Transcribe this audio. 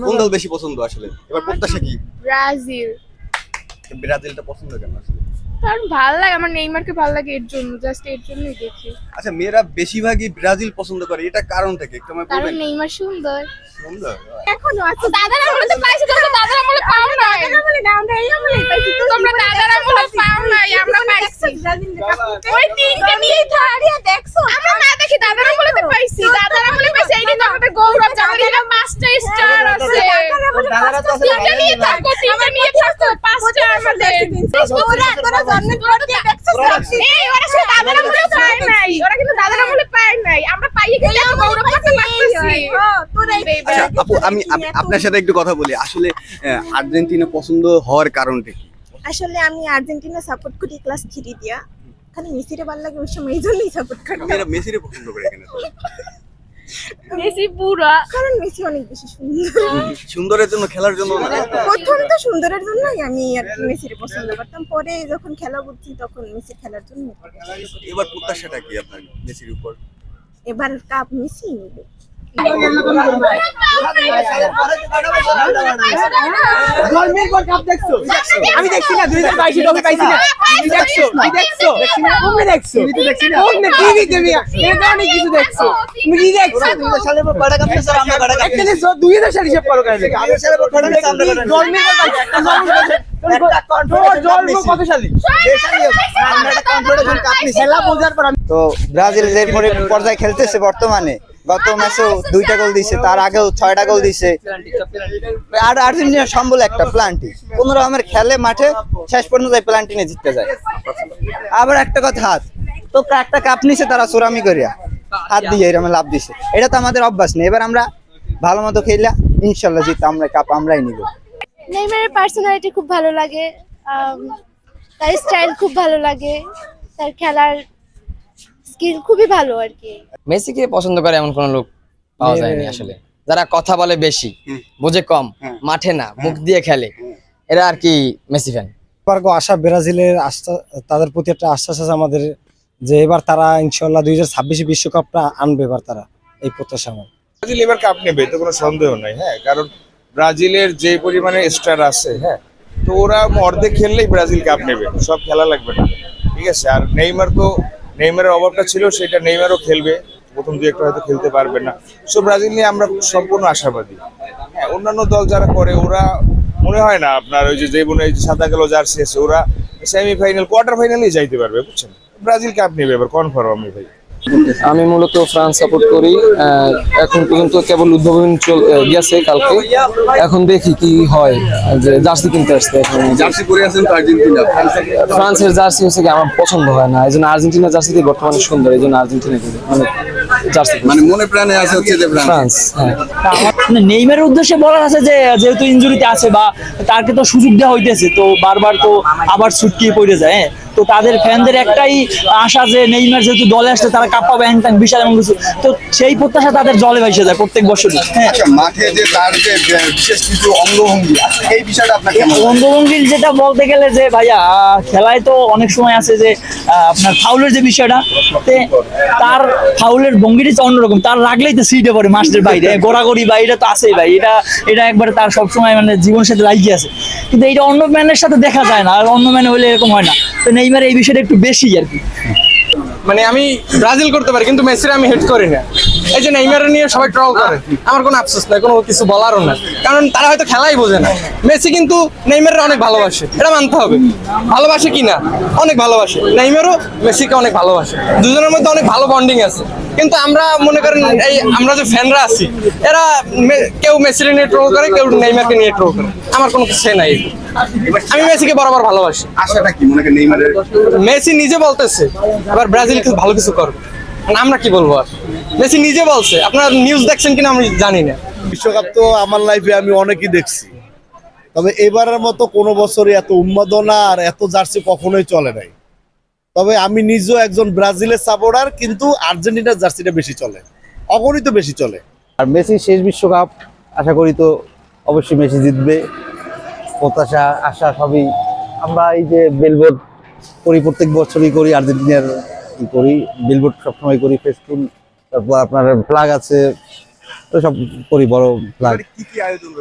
কোন দল বেশি পছন্দ আসলে? এবার প্রত্যাশা কি? ব্রাজিল। ব্রাজিলটা পছন্দ কেন আসলে? কারণ ভালো লাগে, আমার নেইমারকে ভালো লাগে, এর জন্য, জাস্ট এর জন্যই দেখি। আচ্ছা, মেয়েরা বেশিরভাগই ব্রাজিল পছন্দ করে, এটা কারণটা কি একটু আমায় কারণ বলবেন? নেইমার সুন্দর। সুন্দর। এখনো আছে, দাদারা আমলে তো পাইছি, তোমরা দাদারা আমলে পাও নাই। দাদারা আমলে না, আমরা এই আমলে পাইছি, তোমরা দাদারা আমলে পাও নাই, আমরা পাইছি। ওই তিনটে নিয়ে থাড়িয়া দেখছো, আমরা না দেখি, দাদারা আমলে তো পাইছি, দাদারা আমলে পাইছি, এইটাই তো আমাদের গৌরব, যে আমাদের এখানে 5টা স্টার আছে। তিনটে নিয়ে থাকো, তিনটে নিয়ে থাকো, 5টা আমাদের। তোরা জন্মের পর দিয়ে দেখছো, এই ওরা শুধু দাদারা আমলে পায় নাই, ওরা কিন্তু দাদারা আমলে পায় নাই, আমরা পাইয়ে কিন্তু গৌরব করতে পারতেছি। আচ্ছা আপু, আমি আপনার সাথে একটু কথা বলি। আসলে আর্জেন্টিনা পছন্দ হওয়ার কারণটা কি? আসলে আমি আর্জেন্টিনা সাপোর্ট করি ক্লাস 3 দিয়া। খালি মেসিরে ভালো লাগে, ওই সময় এইজন্যই সাপোর্ট করি। মেয়েরা মেসিরে পছন্দ করে কেন? মেসি পুরা, কারণ মেসি অনেক বেশি সুন্দর। সুন্দরের জন্য, খেলার জন্য না? প্রথম তো সুন্দরের জন্যই আমি আর কি মেসিরে পছন্দ করতাম, পরে যখন খেলা বুঝছি তখন মেসির খেলার জন্য। এবার প্রত্যাশাটা কি আপনার মেসির উপর? এবার কাপ মেসি নেবে। আমি দেখছি না 2022 ট্রফি পাইছি না। তুমি দেখছো? তুমি দেখছো? তুমি দেখছো? তুমি টিভিতে এটা অনেক কিছু দেখছো। তুমি কি দেখছো? 2000 সালের পর কয়টা কাপ পেয়েছো? আমরা কয়টা কাপ একটা নিছো 2000 সাল হিসাব করো কাইলে। 2000 সালের পর কয়টা পেয়েছো? আমরা কয়টা? জন্মের পর একটা কনফারেন্স জন্ম কত সালে? আমরা একটা কনফেডারেশন কাপ নিছি। খেলা বোঝার পর তো ব্রাজিল যে পর্যায়ে খেলতেছে বর্তমানে, গত ম্যাচেও 2টা গোল দিয়েছে, তার আগেও 6টা গোল দিয়েছে। আর আর্জেন্টিনা সম্বল একটা প্লান্টি 15 রকমের খেলে মাঠে, শেষ পর্যন্ত প্লান্টি নিয়ে জিততে যায়। আবার একটা কথা, হাত তো একটা কাপ নিছে তারা চোরামি করিয়া হাত দিয়ে এরকম লাভ দিছে, এটা তো আমাদের অভ্যাস নেই। এবার আমরা ভালো মতো খেললা ইনশাল্লাহ জিত, আমরা কাপ আমরাই নিব। নেইমারের পার্সোনালিটি খুব ভালো লাগে, তার স্টাইল খুব ভালো লাগে, তার খেলার স্কিল খুবই ভালো আর কি। মেসিকে পছন্দ করে এমন কোন লোক পাওয়া যায়নি আসলে। যারা কথা বলে বেশি, বোঝে কম, মাঠে না মুখ দিয়ে খেলে, এরা আর কি মেসি ফ্যান। আশা ব্রাজিলের আস্থা, তাদের প্রতি একটা আশ্বাস আছে আমাদের, যে এবার তারা ইনশাল্লাহ 2026 বিশ্বকাপটা আনবে, এবার তারা এই প্রত্যাশা আমার। ব্রাজিল এবার কাপ নেবে, তো কোনো সন্দেহ নাই। হ্যাঁ, কারণ ব্রাজিলের যে পরিমাণে স্টার আছে, হ্যাঁ, তো ওরা অর্ধেক খেললেই ব্রাজিল কাপ নেবে, সব খেলা লাগবে না, ঠিক আছে। আর নেইমারের অভাবটা ছিল, সেটা নেইমারও খেলবে, প্রথম 2-1 হয়তো খেলতে পারবে না। সো ব্রাজিল নিয়ে আমরা সম্পূর্ণ আশাবাদী। হ্যাঁ, অন্যান্য দল যারা করে ওরা মনে হয় না আপনার ওই যে মনে হয় সাদা কালো জার্সি আছে, ওরা সেমিফাইনাল কোয়ার্টার ফাইনালেই যাইতে পারবে, বুঝছেন। ব্রাজিল কাপ নেবে এবার কনফার্ম আমি ভাই। আমি মূলত ফ্রান্স সাপোর্ট করি। এখন পর্যন্ত কেবল উদ্বোধন গিয়েছে কালকে, এখন দেখি কি হয়। যে জার্সি কিনতে আসছে, জার্সি পরে আছেন তো আর্জেন্টিনা, ফ্রান্সের জার্সি হচ্ছে কি আমার পছন্দ হয় না, এই জন্য আর্জেন্টিনা জার্সি বর্তমানে সুন্দর, এই জন্য আর্জেন্টিনা মানে জার্সি মানে মনে প্রাণে আছে হচ্ছে যে ফ্রান্স। হ্যাঁ, নেইমারের উদ্দেশ্যে বলা আছে যে যেহেতু ইনজুরিতে আছে বা তাকে তো সুযোগ দেওয়া হইতেছে, তো বারবার তো আবার ছুটকিয়ে পড়ে যায়। হ্যাঁ, তো তাদের ফ্যানদের একটাই আশা যে নেইমার যেহেতু দলে আসছে তারা কাপ পাবে, বিশাল এমন কিছু, তো সেই প্রত্যাশা তাদের জলে ভাসে যায় প্রত্যেক বছরই। হ্যাঁ, মাঠে যে তার যে বিশেষ কিছু অঙ্গভঙ্গি আছে, এই বিষয়টা আপনার কেমন? অঙ্গভঙ্গির যেটা বলতে গেলে যে ভাইয়া খেলায় তো অনেক সময় আছে যে আপনার ফাউলের যে বিষয়টা, তার ফাউলের ভঙ্গিটা অন্যরকম, তার লাগলেই তো সিটে পড়ে মাস্টের বাইরে গোড়াগড়ি, বা এটা তো আছেই ভাই, এটা একবারে তার সবসময় মানে জীবনের সাথে লাগিয়ে আছে, কিন্তু এটা অন্য ম্যানের সাথে দেখা যায় না, আর অন্য ম্যানে হলে এরকম হয় না। তো নেইমার এই বিষয়টা একটু বেশি আর কি। মানে আমি ব্রাজিল করতে পারি, কিন্তু মেসির আমি হেট করি না। এই যে নেইমার নিয়ে সবাই ট্রল করে, আমার কোনো আফসোস নাই, কোনো কিছু বলারও না, কারণ তারা হয়তো খেলাই বোঝে না। মেসি কিন্তু নেইমারের অনেক ভালোবাসে, এটা মানতে হবে। ভালোবাসে কি না, অনেক ভালোবাসে। নেইমারও মেসিকে অনেক ভালোবাসে, দুজনের মধ্যে অনেক ভালো বন্ডিং আছে। কিন্তু আমরা মনে করেন এই আমরা যে ফ্যানরা আছি, এরা কেউ মেসির নিয়ে ট্রল করে, কেউ নেইমারকে নিয়ে ট্রল করে, আমার কোনো কিছু নাই। আমি মেসিকে বরাবর ভালোবাসি। আশাটা কি মনে করেন নেইমারের? মেসি নিজে বলতেছে এবার ব্রাজিল ভালো কিছু করবে, আমরা কি বলবো আর। মেসি নিজে বলছে, আপনারা নিউজ দেখছেন কিনা আমি জানি না। বিশ্বকাপ তো আমার লাইফে আমি অনেকই দেখছি, তবে এবারের মতো কোনো বছরই এত উন্মাদনা আর এত জার্সি কখনোই চলে নাই। তবে আমি নিজেও একজন ব্রাজিলের সাপোর্টার, কিন্তু আর্জেন্টিনার জার্সিটা বেশি চলে, অগণিত বেশি চলে। আর মেসি শেষ বিশ্বকাপ, আশা করি তো অবশ্যই মেসি জিতবে। প্রত্যাশা আশা সবই আমরা এই যে বিলবোর্ড করি, প্রত্যেক বছরই করি, আর্জেন্টিনার করি, বিলবোর্ড সবসময় করি, ফেসবুক, তারপর আপনার ফ্ল্যাগ আছে, তো সব করি বড় ফ্ল্যাগ কি কি আয়োজন রয়েছে?